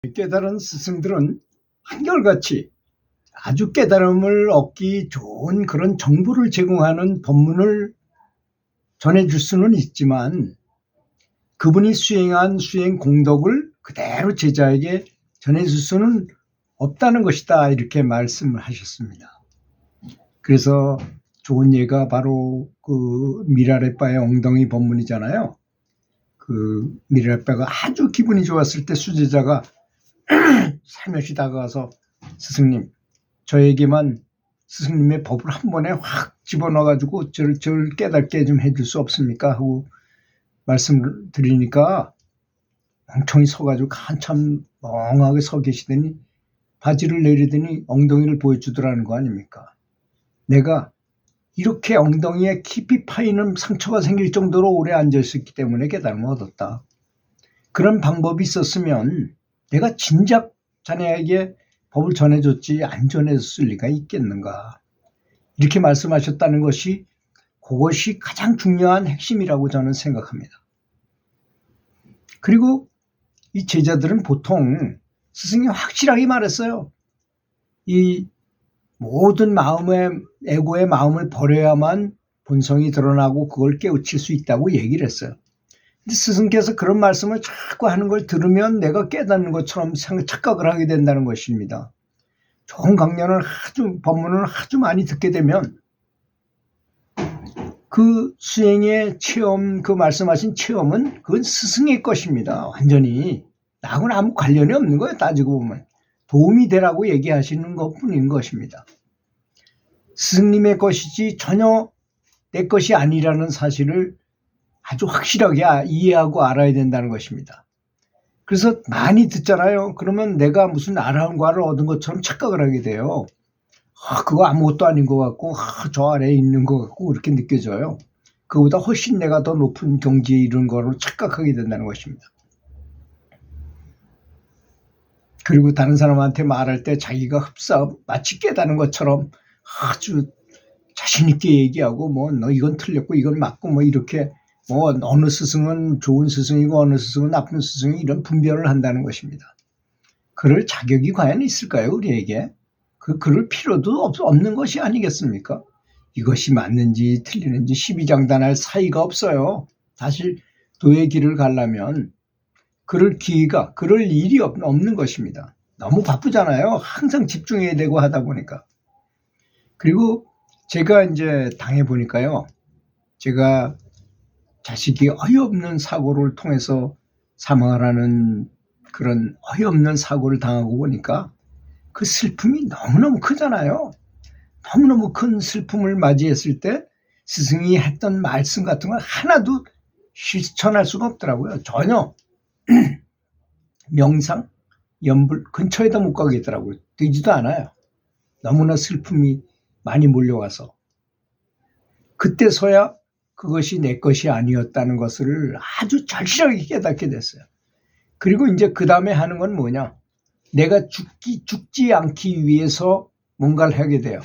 깨달은 스승들은 한결같이 아주 깨달음을 얻기 좋은 그런 정보를 제공하는 법문을 전해줄 수는 있지만 그분이 수행한 수행 공덕을 그대로 제자에게 전해줄 수는 없다는 것이다, 이렇게 말씀을 하셨습니다. 그래서 좋은 예가 바로 그 미라레빠의 엉덩이 법문이잖아요. 그 미라레빠가 아주 기분이 좋았을 때 수제자가 살며시 다가가서 스승님, 저에게만 스승님의 법을 한 번에 확 집어넣어가지고 저를 깨닫게 좀 해줄 수 없습니까? 하고 말씀을 드리니까 멍청이 서가지고 한참 멍하게 서 계시더니 바지를 내리더니 엉덩이를 보여주더라는 거 아닙니까? 내가 이렇게 엉덩이에 깊이 파이는 상처가 생길 정도로 오래 앉아있었기 때문에 깨달음을 얻었다. 그런 방법이 있었으면 내가 진작 자네에게 법을 전해줬지 안 전해줬을 리가 있겠는가. 이렇게 말씀하셨다는 것이 그것이 가장 중요한 핵심이라고 저는 생각합니다. 그리고 이 제자들은 보통 스승이 확실하게 말했어요. 이 모든 에고의 마음을 버려야만 본성이 드러나고 그걸 깨우칠 수 있다고 얘기를 했어요. 근데 스승께서 그런 말씀을 자꾸 하는 걸 들으면 내가 깨닫는 것처럼 착각을 하게 된다는 것입니다. 좋은 강연을 법문을 아주 많이 듣게 되면 그 수행의 체험, 그 말씀하신 체험은 그건 스승의 것입니다. 완전히 나하고는 아무 관련이 없는 거예요. 따지고 보면 도움이 되라고 얘기하시는 것뿐인 것입니다. 스승님의 것이지 전혀 내 것이 아니라는 사실을 아주 확실하게 이해하고 알아야 된다는 것입니다. 그래서 많이 듣잖아요. 그러면 내가 무슨 아라운과를 얻은 것처럼 착각을 하게 돼요. 그거 아무것도 아닌 것 같고 저 아래에 있는 것 같고 그렇게 느껴져요. 그거보다 훨씬 내가 더 높은 경지에 이른 거로 착각하게 된다는 것입니다. 그리고 다른 사람한테 말할 때 자기가 마치 깨닫는 것처럼 아주 자신 있게 얘기하고 뭐 너 이건 틀렸고 이건 맞고 뭐 이렇게 뭐 어느 스승은 좋은 스승이고 어느 스승은 나쁜 스승이 이런 분별을 한다는 것입니다. 그럴 자격이 과연 있을까요, 우리에게? 그럴 필요도 없는 것이 아니겠습니까? 이것이 맞는지 틀리는지 시비장단할 사이가 없어요. 사실 도의 길을 가려면 그럴 일이 없는 것입니다. 너무 바쁘잖아요. 항상 집중해야 되고 하다 보니까. 그리고 제가 이제 당해보니까요. 제가 자식이 어이없는 사고를 통해서 사망하라는 그런 어이없는 사고를 당하고 보니까 그 슬픔이 너무너무 크잖아요. 너무너무 큰 슬픔을 맞이했을 때 스승이 했던 말씀 같은 건 하나도 실천할 수가 없더라고요. 전혀. 명상, 연불 근처에다 못 가겠더라고요. 되지도 않아요. 너무나 슬픔이 많이 몰려와서. 그때서야 그것이 내 것이 아니었다는 것을 아주 절실하게 깨닫게 됐어요. 그리고 이제 그 다음에 하는 건 뭐냐. 내가 죽지 않기 위해서 뭔가를 하게 돼요.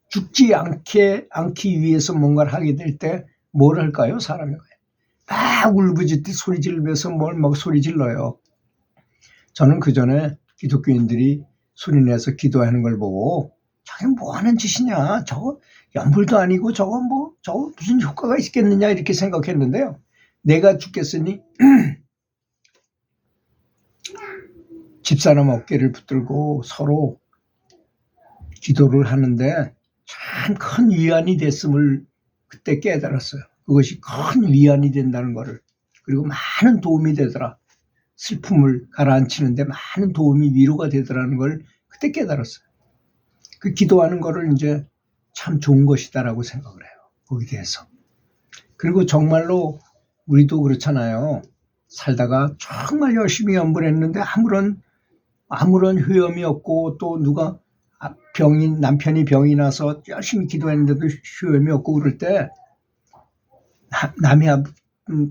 죽지 않기 위해서 뭔가를 하게 될 때 뭘 할까요? 사람이 막 울부짖듯 소리 지르면서 뭘 막 소리 질러요. 저는 그 전에 기독교인들이 소리내서 기도하는 걸 보고 저게 뭐 하는 짓이냐, 저거 연불도 아니고 저거 무슨 효과가 있겠느냐 이렇게 생각했는데요. 내가 죽겠으니 집사람 어깨를 붙들고 서로 기도를 하는데 참 큰 위안이 됐음을 그때 깨달았어요. 그것이 큰 위안이 된다는 것을. 그리고 많은 도움이 되더라. 슬픔을 가라앉히는데 많은 도움이 위로가 되더라는 걸 그때 깨달았어요. 그 기도하는 거를 이제 참 좋은 것이다라고 생각을 해요. 거기에 대해서. 그리고 정말로 우리도 그렇잖아요. 살다가 정말 열심히 연불했는데 아무런 효험이 없고 또 누가 남편이 병이 나서 열심히 기도했는데도 효험이 없고 그럴 때 남의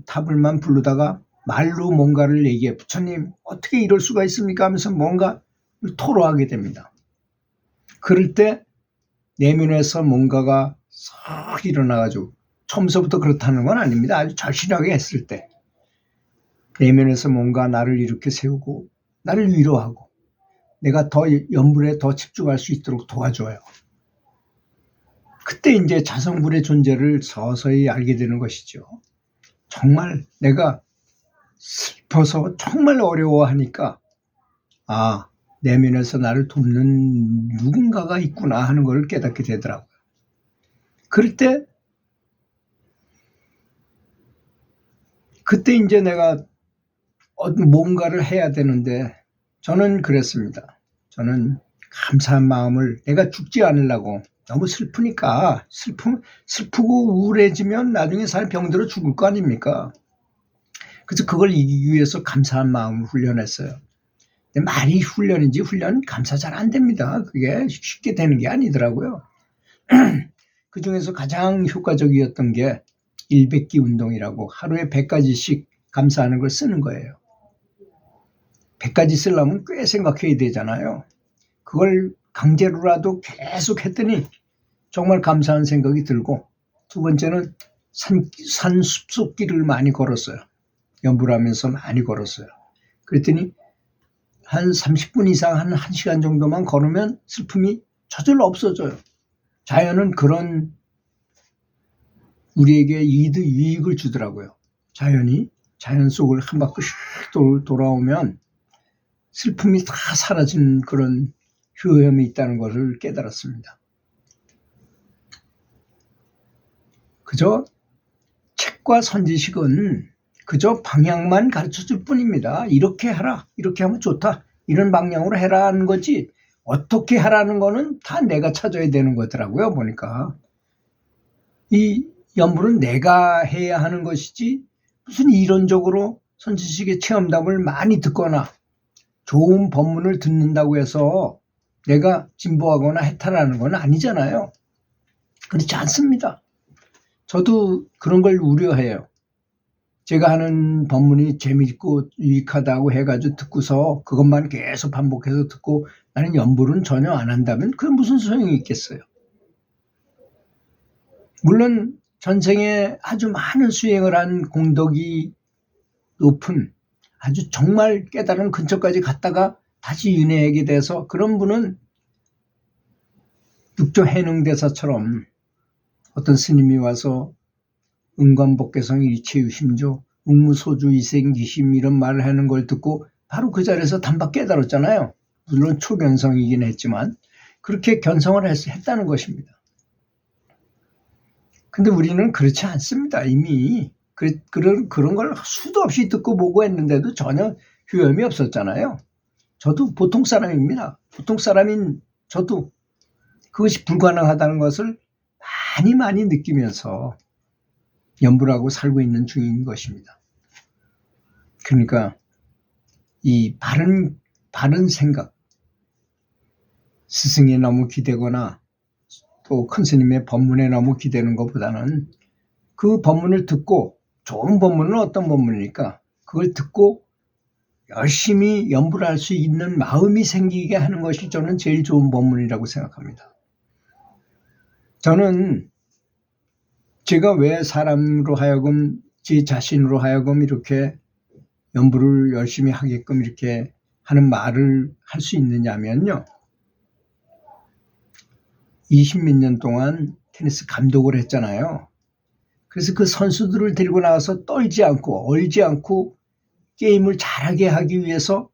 탑을만 부르다가 말로 뭔가를 얘기해. 부처님 어떻게 이럴 수가 있습니까 하면서 뭔가 토로하게 됩니다. 그럴 때 내면에서 뭔가가 싹 일어나가지고 처음서부터 그렇다는 건 아닙니다. 아주 절실하게 했을 때 내면에서 뭔가 나를 이렇게 세우고 나를 위로하고 내가 더 연불에 더 집중할 수 있도록 도와줘요. 그때 이제 자성불의 존재를 서서히 알게 되는 것이죠. 정말 내가 슬퍼서 정말 어려워하니까 내면에서 나를 돕는 누군가가 있구나 하는 걸 깨닫게 되더라고요. 그때 이제 내가 뭔가를 해야 되는데 저는 그랬습니다. 저는 감사한 마음을 내가 죽지 않으려고 너무 슬프니까 슬프고 우울해지면 나중에 사람 병들어 죽을 거 아닙니까? 그래서 그걸 이기기 위해서 감사한 마음을 훈련했어요. 근데 말이 훈련인지 훈련 감사 잘 안 됩니다. 그게 쉽게 되는 게 아니더라고요. 그 중에서 가장 효과적이었던 게 일백기 운동이라고 하루에 100가지씩 감사하는 걸 쓰는 거예요. 100가지 쓰려면 꽤 생각해야 되잖아요. 그걸 강제로라도 계속 했더니 정말 감사한 생각이 들고, 두 번째는 산 숲속길을 많이 걸었어요. 연불 하면서 많이 걸었어요. 그랬더니 한 30분 이상 한 1시간 정도만 걸으면 슬픔이 저절로 없어져요. 자연은 그런 우리에게 이익을 주더라고요. 자연 속을 한 바퀴 돌아오면 슬픔이 다 사라지는 그런 효험이 있다는 것을 깨달았습니다. 그저 책과 선지식은 그저 방향만 가르쳐줄 뿐입니다. 이렇게 하라, 이렇게 하면 좋다, 이런 방향으로 해라는 거지 어떻게 하라는 거는 다 내가 찾아야 되는 거더라고요. 보니까 이 연불은 내가 해야 하는 것이지 무슨 이론적으로 선지식의 체험담을 많이 듣거나 좋은 법문을 듣는다고 해서 내가 진보하거나 해탈하는 건 아니잖아요. 그렇지 않습니다. 저도 그런 걸 우려해요. 제가 하는 법문이 재미있고 유익하다고 해가지고 듣고서 그것만 계속 반복해서 듣고 나는 연불은 전혀 안 한다면 그게 무슨 소용이 있겠어요. 물론 전생에 아주 많은 수행을 한 공덕이 높은 아주 정말 깨달은 근처까지 갔다가 다시 윤회하게 돼서 그런 분은 육조 해능대사처럼 어떤 스님이 와서 은관법계성 일체유심조 웅무소주 이생기심 이런 말을 하는 걸 듣고 바로 그 자리에서 단박 깨달았잖아요. 물론 초견성이긴 했지만 그렇게 견성을 했다는 것입니다. 근데 우리는 그렇지 않습니다. 이미 그런 걸 수도 없이 듣고 보고 했는데도 전혀 효험이 없었잖아요. 저도 보통 사람입니다. 보통 사람인 저도 그것이 불가능하다는 것을 많이 느끼면서 연불하고 살고 있는 중인 것입니다. 그러니까 이 바른 생각, 스승에 너무 기대거나 또 큰 스님의 법문에 너무 기대는 것보다는 그 법문을 듣고, 좋은 법문은 어떤 법문이니까 그걸 듣고 열심히 연불할 수 있는 마음이 생기게 하는 것이 저는 제일 좋은 법문이라고 생각합니다. 저는 제가 왜 사람으로 하여금 제 자신으로 하여금 이렇게 연불을 열심히 하게끔 이렇게 하는 말을 할 수 있느냐면요, 20몇 년 동안 테니스 감독을 했잖아요. 그래서 그 선수들을 데리고 나와서 떨지 않고 얼지 않고 게임을 잘하게 하기 위해서,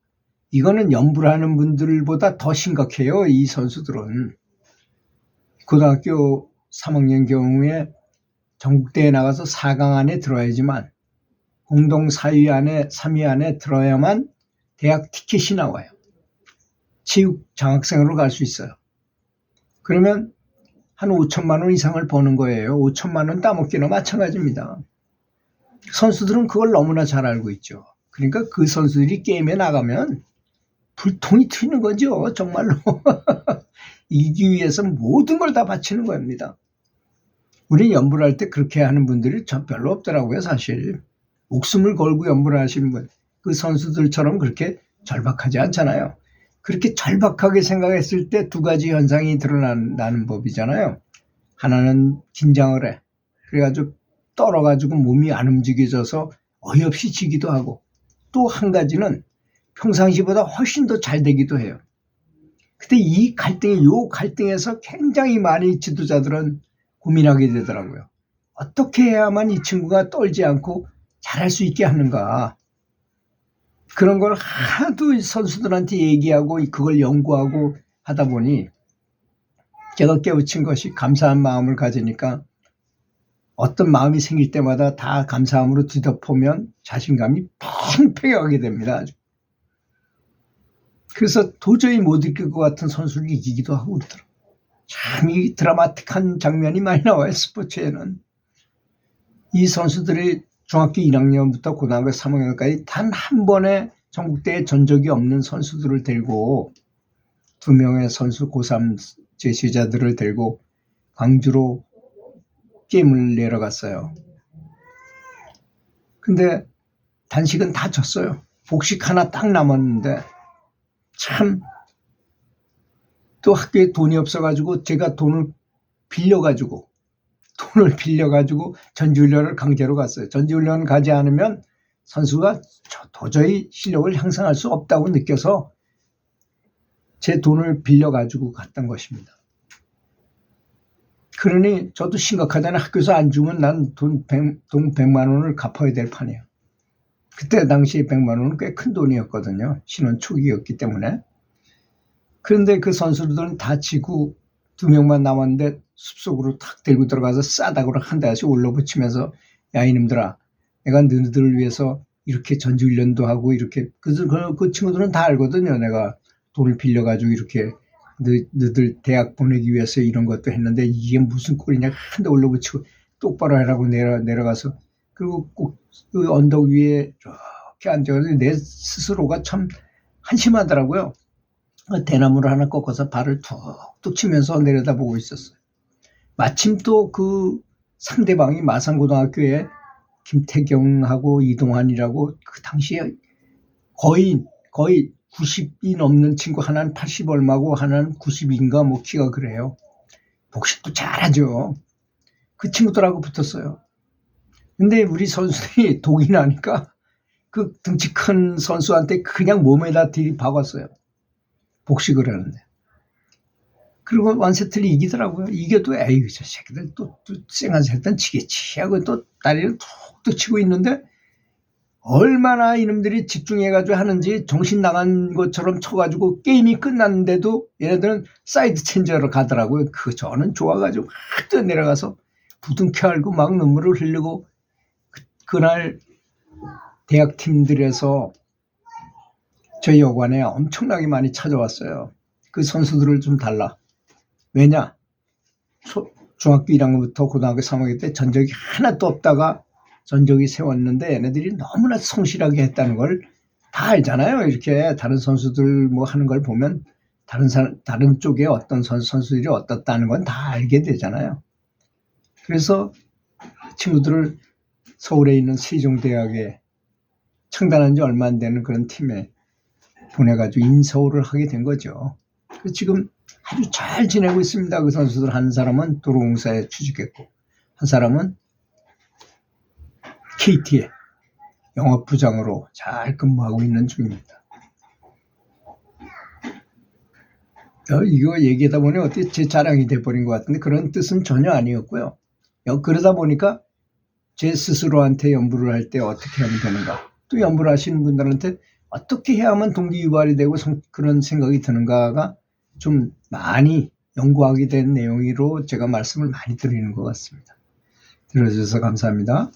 이거는 연불하는 분들보다 더 심각해요. 이 선수들은 고등학교 3학년 경우에 전국대회에 나가서 4강 안에 들어야지만, 공동 4위 안에 3위 안에 들어야만 대학 티켓이 나와요. 체육 장학생으로 갈 수 있어요. 그러면 한 5천만 원 이상을 버는 거예요. 5천만 원 따먹기나 마찬가지입니다. 선수들은 그걸 너무나 잘 알고 있죠. 그러니까 그 선수들이 게임에 나가면 불통이 튀는 거죠. 정말로. 이기기 위해서 모든 걸 다 바치는 겁니다. 우리 연불할 때 그렇게 하는 분들이 별로 없더라고요. 사실 목숨을 걸고 연불하시는 분, 그 선수들처럼 그렇게 절박하지 않잖아요. 그렇게 절박하게 생각했을 때 두 가지 현상이 드러나는 법이잖아요. 하나는 긴장을 해. 그래가지고 떨어가지고 몸이 안 움직여져서 어이없이 지기도 하고, 또 한 가지는 평상시보다 훨씬 더 잘 되기도 해요. 근데 이 갈등에서 굉장히 많이 지도자들은 고민하게 되더라고요. 어떻게 해야만 이 친구가 떨지 않고 잘할 수 있게 하는가. 그런 걸 하도 선수들한테 얘기하고 그걸 연구하고 하다 보니 제가 깨우친 것이 감사한 마음을 가지니까 어떤 마음이 생길 때마다 다 감사함으로 뒤덮으면 자신감이 팽팽하게 됩니다. 그래서 도저히 못 이길 것 같은 선수를 이기기도 하고 그러더라고요. 참 이 드라마틱한 장면이 많이 나와요. 스포츠에는. 이 선수들이 중학교 1학년부터 고등학교 3학년까지 단 한 번의 전국대회 전적이 없는 선수들을 데리고 2명의 선수 고3 제시자들을 데리고 광주로 게임을 내려갔어요. 근데 단식은 다 졌어요. 복식 하나 딱 남았는데 참 또 학교에 돈이 없어가지고 제가 돈을 빌려가지고 전지훈련을 강제로 갔어요. 전지훈련 가지 않으면 선수가 도저히 실력을 향상할 수 없다고 느껴서 제 돈을 빌려가지고 갔던 것입니다. 그러니 저도 심각하잖아요. 학교에서 안 주면 난 돈 100만 원을 갚아야 될 판이에요. 그때 당시에 100만 원은 꽤 큰 돈이었거든요. 신혼 초기였기 때문에. 그런데 그 선수들은 다 지고 2명만 남았는데 숲속으로 탁 들고 들어가서 싸다구로 한 대씩 올라붙이면서 야 이놈들아 내가 너희들을 위해서 이렇게 전지훈련도 하고 이렇게 그 친구들은 다 알거든요. 내가 돈을 빌려가지고 이렇게 너희들 대학 보내기 위해서 이런 것도 했는데 이게 무슨 꼴이냐 한 대 올라붙이고 똑바로 해라고 내려가서 그리고 꼭 그 언덕 위에 이렇게 앉아가지고 내 스스로가 참 한심하더라고요. 대나무를 하나 꺾어서 발을 툭툭 치면서 내려다보고 있었어요. 마침 또 그 상대방이 마산고등학교에 김태경하고 이동환이라고 그 당시에 거의 90이 넘는 친구 하나는 80 얼마고 하나는 90인가 뭐 키가 그래요. 복식도 잘하죠. 그 친구들하고 붙었어요. 근데 우리 선수들이 독이 나니까 그 등치 큰 선수한테 그냥 몸에다 들이박았어요. 복식을 하는데. 그리고 원세트를 이기더라고요. 이겨도 에이 저 새끼들 또 쌩한 새끼들 치겠지 하고 또 다리를 툭툭 치고 있는데 얼마나 이놈들이 집중해가지고 하는지 정신 나간 것처럼 쳐가지고 게임이 끝났는데도 얘네들은 사이드 체인저로 가더라고요. 저는 좋아가지고 확 뛰어 내려가서 부둥켜 안고 막 눈물을 흘리고 그날 대학팀들에서 저희 여관에 엄청나게 많이 찾아왔어요. 그 선수들을 좀 달라. 왜냐? 중학교 1학년부터 고등학교 3학년 때 전적이 하나도 없다가 전적이 세웠는데 얘네들이 너무나 성실하게 했다는 걸 다 알잖아요. 이렇게 다른 선수들 뭐 하는 걸 보면 다른 쪽에 어떤 선수들이 어떻다는 건 다 알게 되잖아요. 그래서 친구들을 서울에 있는 세종대학에 창단한 지 얼마 안 되는 그런 팀에 보내가지고 인서울을 하게 된 거죠. 지금 아주 잘 지내고 있습니다. 그 선수들 한 사람은 도로공사에 취직했고 한 사람은 KT에 영업부장으로 잘 근무하고 있는 중입니다. 이거 얘기하다 보니 어떻게 제 자랑이 돼버린 것 같은데 그런 뜻은 전혀 아니었고요. 그러다 보니까 제 스스로한테 연구를 할 때 어떻게 하면 되는가 또 연구를 하시는 분들한테 어떻게 해야만 동기유발이 되고 그런 생각이 드는가가 좀 많이 연구하게 된 내용으로 제가 말씀을 많이 드리는 것 같습니다. 들어주셔서 감사합니다.